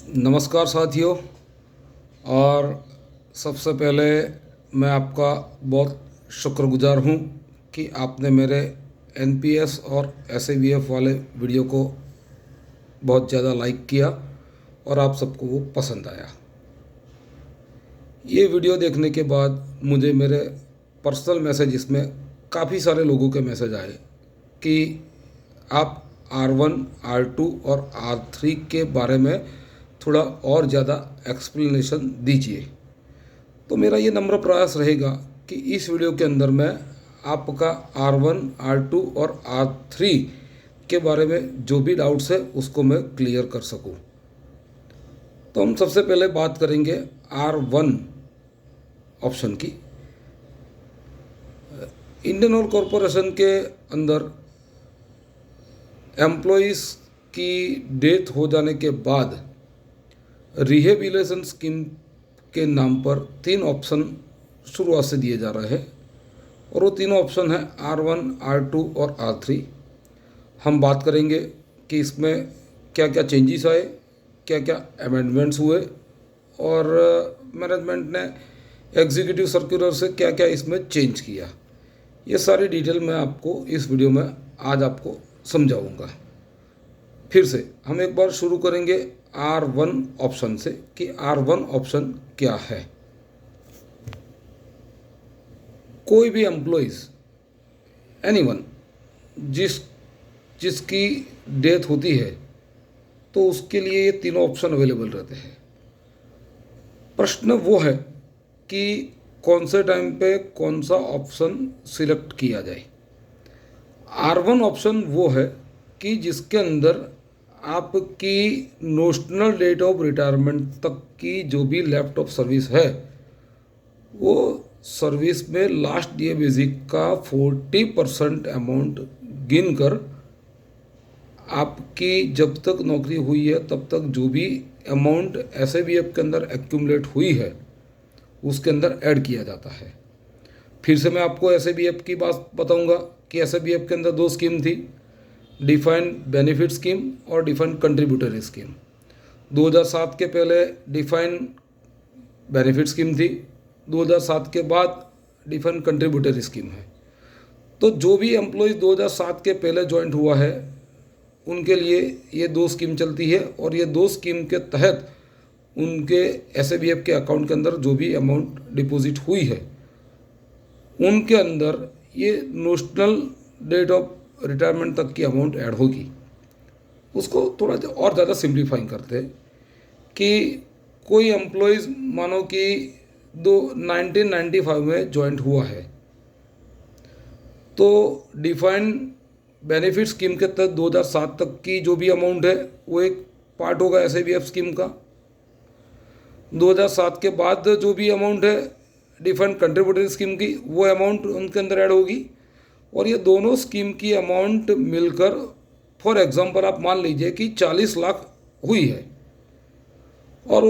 नमस्कार साथियों। और सबसे पहले मैं आपका बहुत शुक्रगुजार हूँ कि आपने मेरे एनपीएस और एसएवीएफ वाले वीडियो को बहुत ज़्यादा लाइक किया और आप सबको वो पसंद आया। ये वीडियो देखने के बाद मुझे मेरे पर्सनल मैसेज इसमें काफ़ी सारे लोगों के मैसेज आए कि आप R1, R2 और R3 के बारे में थोड़ा और ज़्यादा एक्सप्लेनेशन दीजिए। तो मेरा ये नम्र प्रयास रहेगा कि इस वीडियो के अंदर मैं आपका R1, R2 और R3 के बारे में जो भी डाउट्स है उसको मैं क्लियर कर सकूं। तो हम सबसे पहले बात करेंगे R1 ऑप्शन की। इंडियन ऑयल कॉरपोरेशन के अंदर एम्प्लॉइज़ की डेथ हो जाने के बाद रिहेबिलिटेशन स्कीम के नाम पर 3 ऑप्शन शुरुआत से दिए जा रहे हैं और वो तीनों ऑप्शन हैं R1, R2 और R3। हम बात करेंगे कि इसमें क्या क्या चेंजेस आए, क्या क्या अमेंडमेंट्स हुए और मैनेजमेंट ने एग्जीक्यूटिव सर्कुलर से क्या क्या इसमें चेंज किया। ये सारी डिटेल मैं आपको इस वीडियो में आज आपको समझाऊंगा। फिर से हम एक बार शुरू करेंगे R1 ऑप्शन से कि R1 ऑप्शन क्या है। कोई भी एम्प्लॉइज एनीवन जिसकी डेथ होती है तो उसके लिए ये तीनों ऑप्शन अवेलेबल रहते हैं। प्रश्न वो है कि कौन से टाइम पे कौन सा ऑप्शन सिलेक्ट किया जाए। R1 ऑप्शन वो है कि जिसके अंदर आपकी नोशनल डेट ऑफ रिटायरमेंट तक की जो भी लेफ्ट ऑफ सर्विस है वो सर्विस में लास्ट डे बेसिक का 40% अमाउंट गिन कर आपकी जब तक नौकरी हुई है तब तक जो भी अमाउंट एसएवीएफ के अंदर एक्यूमुलेट हुई है उसके अंदर ऐड किया जाता है। फिर से मैं आपको एसएवीएफ की बात बताऊंगा कि एसएवीएफ के अंदर 2 स्कीम थी, डिफाइंड बेनिफिट स्कीम और डिफाइंड कंट्रीब्यूटरी स्कीम। 2007 के पहले डिफाइंड बेनिफिट स्कीम थी, 2007 के बाद डिफाइंड कंट्रीब्यूटरी स्कीम है। तो जो भी एम्प्लॉयज़ 2007 के पहले ज्वाइंट हुआ है उनके लिए ये 2 स्कीम चलती है और ये 2 स्कीम के तहत उनके एसएवीएफ के अकाउंट के अंदर जो भी अमाउंट डिपॉजिट हुई है उनके अंदर ये नोशनल डेट ऑफ रिटायरमेंट तक की अमाउंट ऐड होगी। उसको थोड़ा और ज़्यादा सिंप्लीफाइंग करते हैं कि कोई एम्प्लॉयज़ मानो कि 1995 में ज्वाइंट हुआ है तो डिफाइंड बेनिफिट स्कीम के तहत 2007 तक की जो भी अमाउंट है वो एक पार्ट होगा एसएवीएफ स्कीम का। 2007 के बाद जो भी अमाउंट है डिफरेंट कंट्रीब्यूटरी स्कीम की वो अमाउंट उनके अंदर ऐड होगी और ये दोनों स्कीम की अमाउंट मिलकर फॉर एग्जांपल आप मान लीजिए कि 40 लाख हुई है और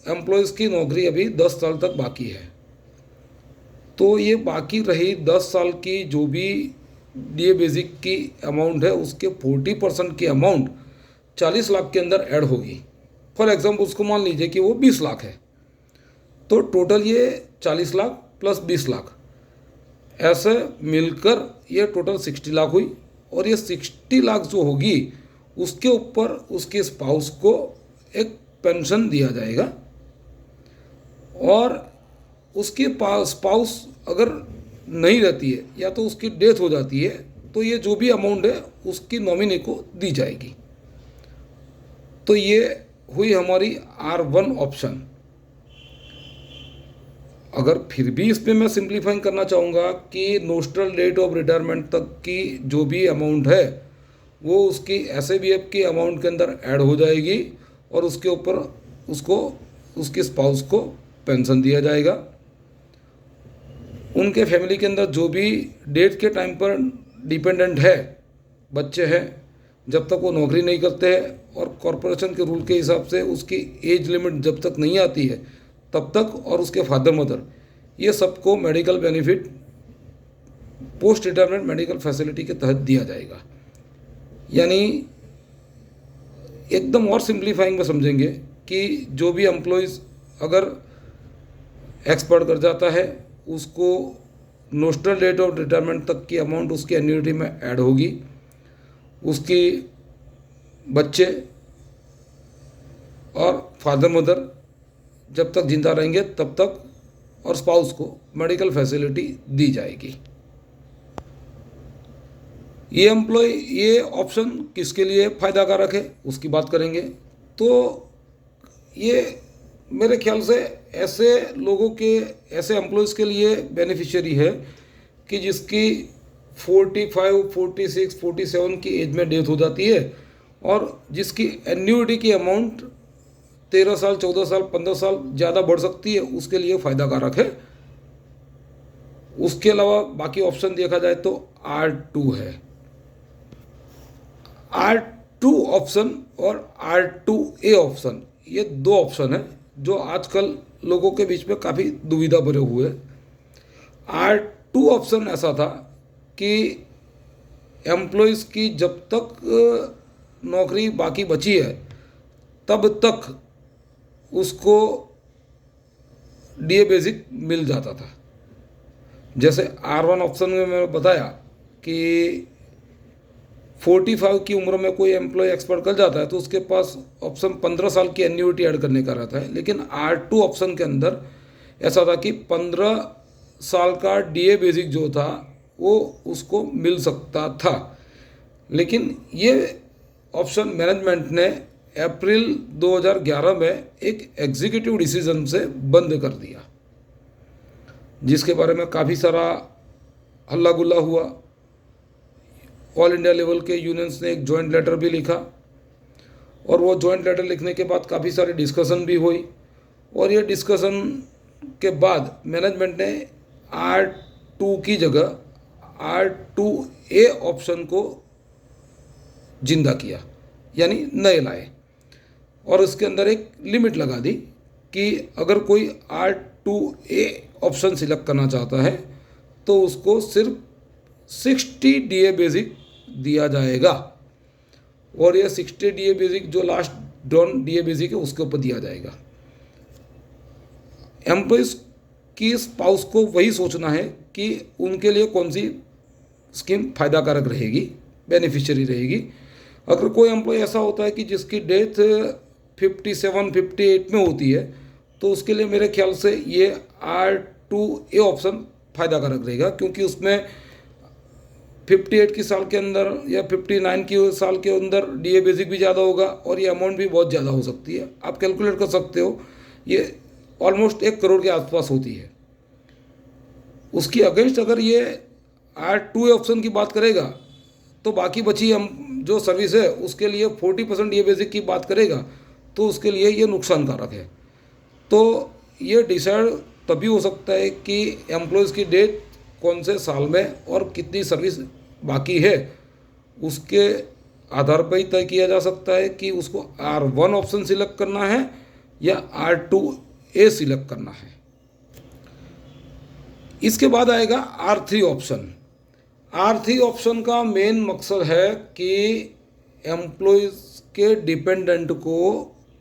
एम्प्लॉयज़ की नौकरी अभी 10 साल तक बाकी है। तो ये बाकी रही 10 साल की जो भी डीए बेसिक की अमाउंट है उसके 40% की अमाउंट 40 लाख के अंदर ऐड होगी। फॉर एग्जांपल उसको मान लीजिए कि वो 20 लाख है तो टोटल ये 40 लाख प्लस 20 लाख ऐसे मिलकर ये टोटल 60 लाख हुई और ये 60 लाख जो होगी उसके ऊपर उसके स्पाउस को एक पेंशन दिया जाएगा और उसके स्पाउस अगर नहीं रहती है या तो उसकी डेथ हो जाती है तो ये जो भी अमाउंट है उसकी नॉमिनी को दी जाएगी। तो ये हुई हमारी R1 ऑप्शन। अगर फिर भी इसमें मैं सिंप्लीफाइंग करना चाहूँगा कि नोशनल डेट ऑफ रिटायरमेंट तक की जो भी अमाउंट है वो उसकी एसएवीएफ की अमाउंट के अंदर ऐड हो जाएगी और उसके ऊपर उसको उसके स्पाउस को पेंशन दिया जाएगा। उनके फैमिली के अंदर जो भी डेट के टाइम पर डिपेंडेंट है, बच्चे हैं, जब तक वो नौकरी नहीं करते हैं और कॉरपोरेशन के रूल के हिसाब से उसकी एज लिमिट जब तक नहीं आती है तब तक और उसके फादर मदर ये सबको medical benefit post retirement medical facility के तहत दिया जाएगा। यानी एकदम और सिंप्लीफाइंग में समझेंगे कि जो भी एम्प्लॉयज़ अगर एक्सपायर कर जाता है उसको नोशनल डेट ऑफ रिटायरमेंट तक की अमाउंट उसकी एन्युटी में ऐड होगी। उसकी बच्चे और फादर मदर जब तक जिंदा रहेंगे तब तक और स्पाउस को मेडिकल फैसिलिटी दी जाएगी। ये ऑप्शन किसके लिए फ़ायदा कारक है उसकी बात करेंगे। तो ये मेरे ख्याल से ऐसे लोगों के, ऐसे एम्प्लॉयज़ के लिए बेनिफिशियरी है कि जिसकी 45, 46, 47 की एज में डेथ हो जाती है और जिसकी एन्युटी की अमाउंट 13 साल, 14 साल, 15 साल ज़्यादा बढ़ सकती है, उसके लिए फ़ायदा कारक है। उसके अलावा बाकी ऑप्शन देखा जाए तो R2 है। R2 ऑप्शन और R2A ऑप्शन, ये दो ऑप्शन है जो आजकल लोगों के बीच में काफ़ी दुविधा भरे हुए। R2 ऑप्शन ऐसा था कि एम्प्लॉयज़ की जब तक नौकरी बाकी बची है तब तक उसको डीए बेसिक मिल जाता था। जैसे R1 ऑप्शन में मैंने बताया कि 45 की उम्र में कोई एम्प्लॉय एक्सपायर कर जाता है तो उसके पास ऑप्शन 15 साल की एन्युटी ऐड करने का रहता है। लेकिन R2 ऑप्शन के अंदर ऐसा था कि 15 साल का डीए बेसिक जो था वो उसको मिल सकता था। लेकिन ये ऑप्शन मैनेजमेंट ने अप्रैल 2011 में एक एग्जीक्यूटिव डिसीजन से बंद कर दिया, जिसके बारे में काफ़ी सारा हल्ला गुल्ला हुआ। ऑल इंडिया लेवल के यूनियंस ने एक जॉइंट लेटर भी लिखा और वो जॉइंट लेटर लिखने के बाद काफ़ी सारी डिस्कशन भी हुई और ये डिस्कशन के बाद मैनेजमेंट ने R2 की जगह R2A ऑप्शन को जिंदा किया, यानी नए लाए और उसके अंदर एक लिमिट लगा दी कि अगर कोई R2A ऑप्शन सिलेक्ट करना चाहता है तो उसको सिर्फ 60 डीए बेसिक दिया जाएगा और ये 60 डीए बेसिक जो लास्ट ड्रॉन डीए बेसिक है उसके ऊपर दिया जाएगा। एम्प्लॉयज़ की स्पाउस को वही सोचना है कि उनके लिए कौन सी स्कीम फ़ायदा कारक रहेगी, बेनिफिशियरी रहेगी। अगर कोई एम्प्लॉय ऐसा होता है कि जिसकी डेथ 57, 58 में होती है तो उसके लिए मेरे ख्याल से ये R2A ऑप्शन फ़ायदा कारक रहेगा, क्योंकि उसमें 58 की साल के अंदर या 59 की साल के अंदर डीए बेसिक भी ज़्यादा होगा और ये अमाउंट भी बहुत ज़्यादा हो सकती है। आप कैलकुलेट कर सकते हो, ये ऑलमोस्ट 1 करोड़ के आसपास होती है। उसकी अगेंस्ट अगर ये R2A ऑप्शन की बात करेगा तो बाकी बची हम जो सर्विस है उसके लिए 40% डीए बेसिक की बात करेगा तो उसके लिए ये नुकसानकारक है। तो ये डिसाइड तभी हो सकता है कि एम्प्लॉयज़ की डेट कौन से साल में और कितनी सर्विस बाकी है, उसके आधार पर ही तय किया जा सकता है कि उसको R1 ऑप्शन सिलेक्ट करना है या R2A सिलेक्ट करना है। इसके बाद आएगा R3 ऑप्शन। R3 ऑप्शन का मेन मकसद है कि एम्प्लॉयज़ के डिपेंडेंट को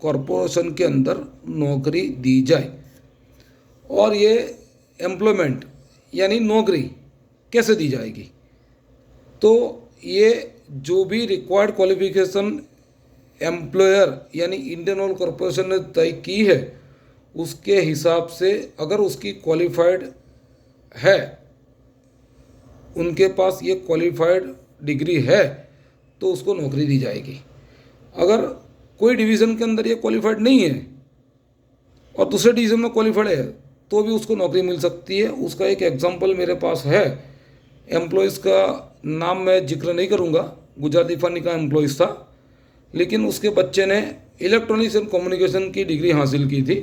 कॉरपोरेशन के अंदर नौकरी दी जाए। और ये एम्प्लॉयमेंट यानी नौकरी कैसे दी जाएगी, तो ये जो भी रिक्वायर्ड क्वालिफिकेशन एम्प्लॉयर यानी इंडियन ऑयल कॉरपोरेशन ने तय की है उसके हिसाब से अगर उसकी क्वालिफाइड है, उनके पास ये क्वालिफाइड डिग्री है तो उसको नौकरी दी जाएगी। अगर कोई डिवीज़न के अंदर ये क्वालिफाइड नहीं है और दूसरे डिवीज़न में क्वालिफाइड है तो भी उसको नौकरी मिल सकती है। उसका एक एग्जांपल मेरे पास है। एम्प्लॉयज़ का नाम मैं जिक्र नहीं करूँगा, गुजरात रिफाइनरी का एम्प्लॉयज़ था, लेकिन उसके बच्चे ने इलेक्ट्रॉनिक्स एंड कम्युनिकेशन की डिग्री हासिल की थी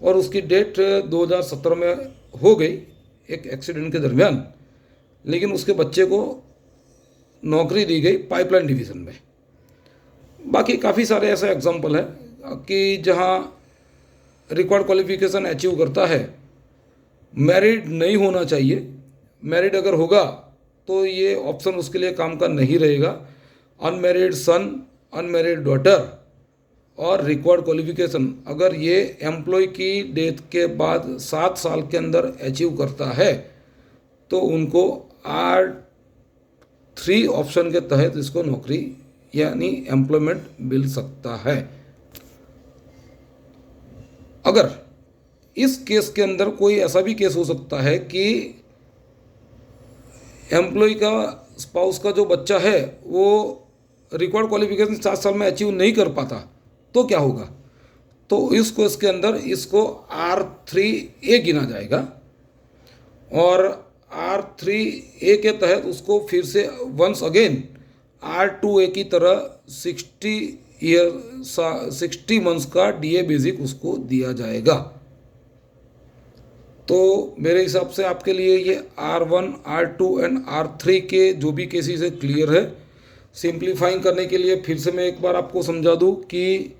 और उसकी डेट 2017 में हो गई एक एक्सीडेंट के दरमियान, लेकिन उसके बच्चे को नौकरी दी गई पाइपलाइन डिवीज़न में। बाकी काफ़ी सारे ऐसे एग्जांपल हैं कि जहाँ रिक्वायर्ड क्वालिफिकेशन अचीव करता है, मैरिड नहीं होना चाहिए। मैरिड अगर होगा तो ये ऑप्शन उसके लिए काम का नहीं रहेगा। अनमैरिड सन, अनमैरिड डॉटर और रिक्वायर्ड क्वालिफिकेशन अगर ये एम्प्लॉय की डेथ के बाद 7 साल के अंदर अचीव करता है तो उनको R3 ऑप्शन के तहत इसको नौकरी यानी एम्प्लॉयमेंट मिल सकता है। अगर इस केस के अंदर कोई ऐसा भी केस हो सकता है कि एम्प्लॉय का स्पाउस का जो बच्चा है वो रिक्वायर्ड क्वालिफिकेशन 7 साल में अचीव नहीं कर पाता, तो क्या होगा? तो इस केस के अंदर इसको R3A गिना जाएगा और R3A के तहत उसको फिर से वंस अगेन R2A की तरह 60 मंथ्स का DA बेसिक उसको दिया जाएगा। तो मेरे हिसाब से आपके लिए ये R1, R2 एंड R3 के जो भी केसेस है क्लियर है। सिंप्लीफाइंग करने के लिए फिर से मैं एक बार आपको समझा दूं कि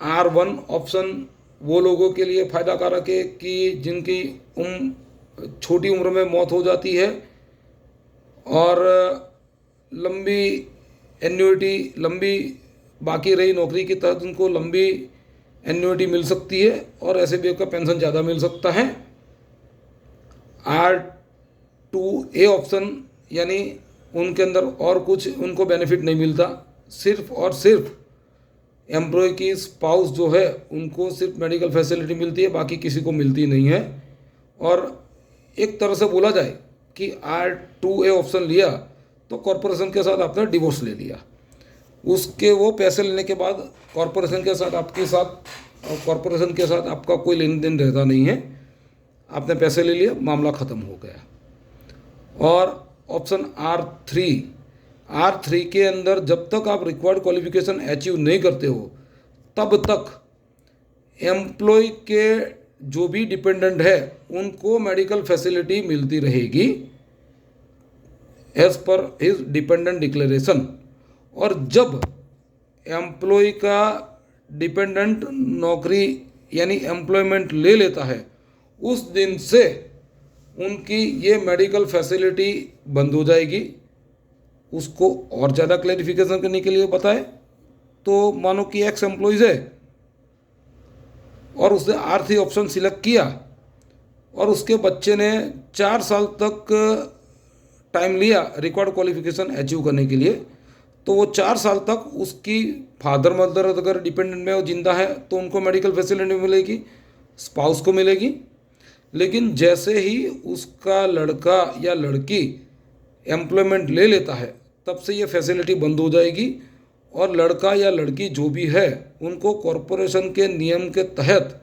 R1 ऑप्शन वो लोगों के लिए फ़ायदा कारक है कि जिनकी छोटी उम्र में मौत हो जाती है और लंबी एन्युइटी लंबी बाकी रही नौकरी के तहत उनको लंबी एन्युइटी मिल सकती है और ऐसे भी आपका पेंशन ज़्यादा मिल सकता है। R2A ऑप्शन यानी उनके अंदर और कुछ उनको बेनिफिट नहीं मिलता, सिर्फ और सिर्फ एम्प्लॉय की स्पाउस जो है उनको सिर्फ मेडिकल फैसिलिटी मिलती है, बाकी किसी को मिलती नहीं है। और एक तरह से बोला जाए कि R2A ऑप्शन लिया तो कॉरपोरेशन के साथ आपने डिवोर्स ले लिया, उसके वो पैसे लेने के बाद कॉरपोरेशन के साथ आपका कोई लेन देन रहता नहीं है, आपने पैसे ले लिए, मामला ख़त्म हो गया। और ऑप्शन R3 के अंदर जब तक आप रिक्वायर्ड क्वालिफिकेशन अचीव नहीं करते हो तब तक एम्प्लॉय के जो भी डिपेंडेंट है उनको मेडिकल फैसिलिटी मिलती रहेगी as per his dependent declaration. और जब एम्प्लॉय का डिपेंडेंट नौकरी यानी एम्प्लॉयमेंट ले लेता है उस दिन से उनकी ये मेडिकल फैसिलिटी बंद हो जाएगी। उसको और ज़्यादा क्लैरिफिकेशन करने के लिए बताए तो मानो कि एक्स एम्प्लॉयज़ है और उसने R3 ऑप्शन सिलेक्ट किया और उसके बच्चे ने 4 साल तक टाइम लिया रिक्वायर्ड क्वालिफिकेशन अचीव करने के लिए, तो वो 4 साल तक उसकी फादर मदर अगर डिपेंडेंट में वो जिंदा है तो उनको मेडिकल फैसिलिटी मिलेगी, स्पाउस को मिलेगी। लेकिन जैसे ही उसका लड़का या लड़की एम्प्लॉयमेंट ले लेता है तब से ये फैसिलिटी बंद हो जाएगी और लड़का या लड़की जो भी है उनको कॉरपोरेशन के नियम के तहत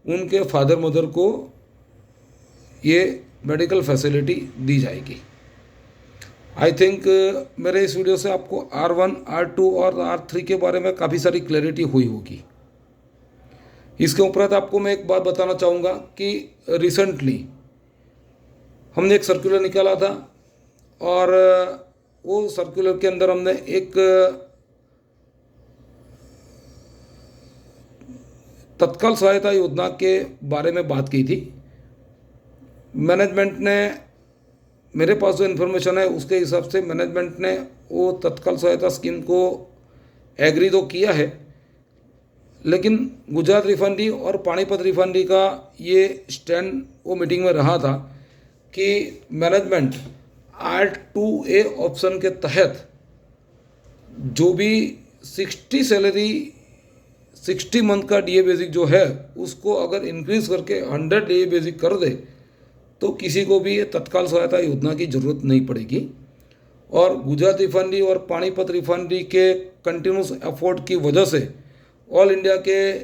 उनके फादर मदर को ये मेडिकल फैसिलिटी दी जाएगी। आई थिंक मेरे इस वीडियो से आपको R1, R2 और R3 के बारे में काफ़ी सारी क्लैरिटी हुई होगी। इसके उपरांत आपको मैं एक बात बताना चाहूँगा कि रिसेंटली हमने एक सर्कुलर निकाला था और वो सर्कुलर के अंदर हमने एक तत्काल सहायता योजना के बारे में बात की थी। मैनेजमेंट ने, मेरे पास जो इन्फॉर्मेशन है उसके हिसाब से मैनेजमेंट ने वो तत्काल सहायता स्कीम को एग्री तो किया है, लेकिन गुजरात रिफाइनरी और पानीपत रिफाइनरी का ये स्टैंड वो मीटिंग में रहा था कि मैनेजमेंट R2A ऑप्शन के तहत जो भी 60 मंथ का DA बेसिक जो है उसको अगर इंक्रीज करके 100 DA बेसिक कर दे तो किसी को भी ये तत्काल सहायता योजना की ज़रूरत नहीं पड़ेगी। और गुजरात रिफाइनरी और पानीपत रिफाइनरी के कंटिन्यूस एफर्ट की वजह से ऑल इंडिया के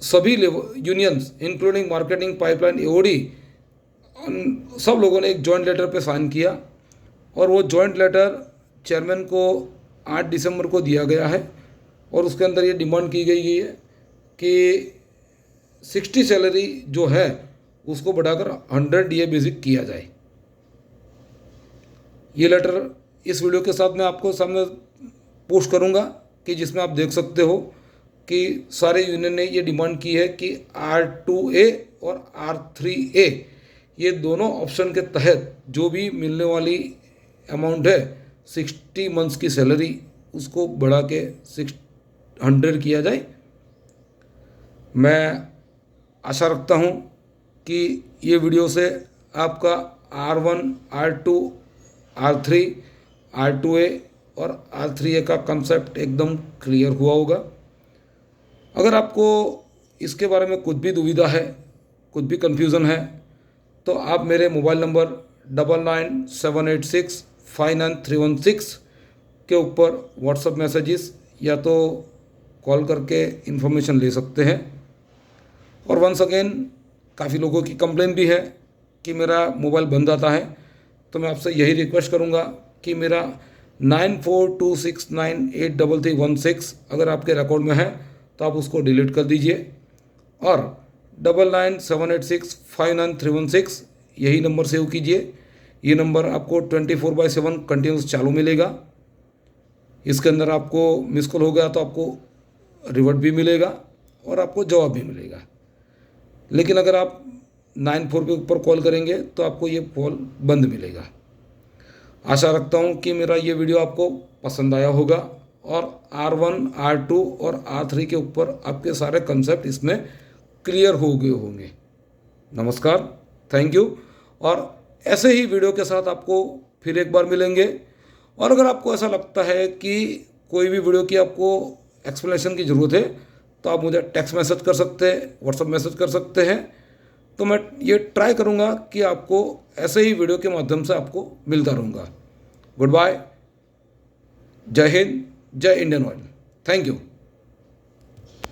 सभी unions including marketing, pipeline, AOD सब लोगों ने एक जॉइंट लेटर पे साइन किया और वो जॉइंट लेटर चेयरमैन को 8 दिसंबर को दिया गया है और उसके अंदर ये डिमांड की गई है कि 60 सैलरी जो है उसको बढ़ाकर 100 DA बेसिक किया जाए। ये लेटर इस वीडियो के साथ मैं आपको सामने पोस्ट करूंगा कि जिसमें आप देख सकते हो कि सारे यूनियन ने ये डिमांड की है कि R2A और R3A ये दोनों ऑप्शन के तहत जो भी मिलने वाली अमाउंट है 60 मंथ्स की सैलरी उसको बढ़ा के 100 किया जाए। मैं आशा रखता हूँ कि ये वीडियो से आपका R1, R2, R3, R2A और R3A का कंसेप्ट एकदम क्लियर हुआ होगा। अगर आपको इसके बारे में कुछ भी दुविधा है, कुछ भी कन्फ्यूज़न है, तो आप मेरे मोबाइल नंबर 9978659316 के ऊपर व्हाट्सएप मैसेजेस या तो कॉल करके इन्फॉर्मेशन ले सकते हैं। और वंस अगेन काफ़ी लोगों की कंप्लेन भी है कि मेरा मोबाइल बंद आता है, तो मैं आपसे यही रिक्वेस्ट करूंगा कि मेरा 9426983316 अगर आपके रिकॉर्ड में है तो आप उसको डिलीट कर दीजिए और 9978659316 यही नंबर सेव कीजिए। ये नंबर आपको 24/7 कंटिन्यूस चालू मिलेगा। इसके अंदर आपको मिस कॉल हो गया तो आपको रिवर्ट भी मिलेगा और आपको जवाब भी मिलेगा। लेकिन अगर आप 94 के ऊपर कॉल करेंगे तो आपको ये कॉल बंद मिलेगा। आशा रखता हूँ कि मेरा ये वीडियो आपको पसंद आया होगा और R1, R2 और R3 के ऊपर आपके सारे कंसेप्ट इसमें क्लियर हो गए होंगे। नमस्कार, थैंक यू। और ऐसे ही वीडियो के साथ आपको फिर एक बार मिलेंगे। और अगर आपको ऐसा लगता है कि कोई भी वीडियो की आपको एक्सप्लेनेशन की ज़रूरत है तो आप मुझे टेक्स्ट मैसेज कर सकते हैं, व्हाट्सएप मैसेज कर सकते हैं। तो मैं ये ट्राई करूँगा कि आपको ऐसे ही वीडियो के माध्यम से आपको मिलता रहूँगा। गुड बाय, जय हिंद, जय इंडियन ऑयल, थैंक यू।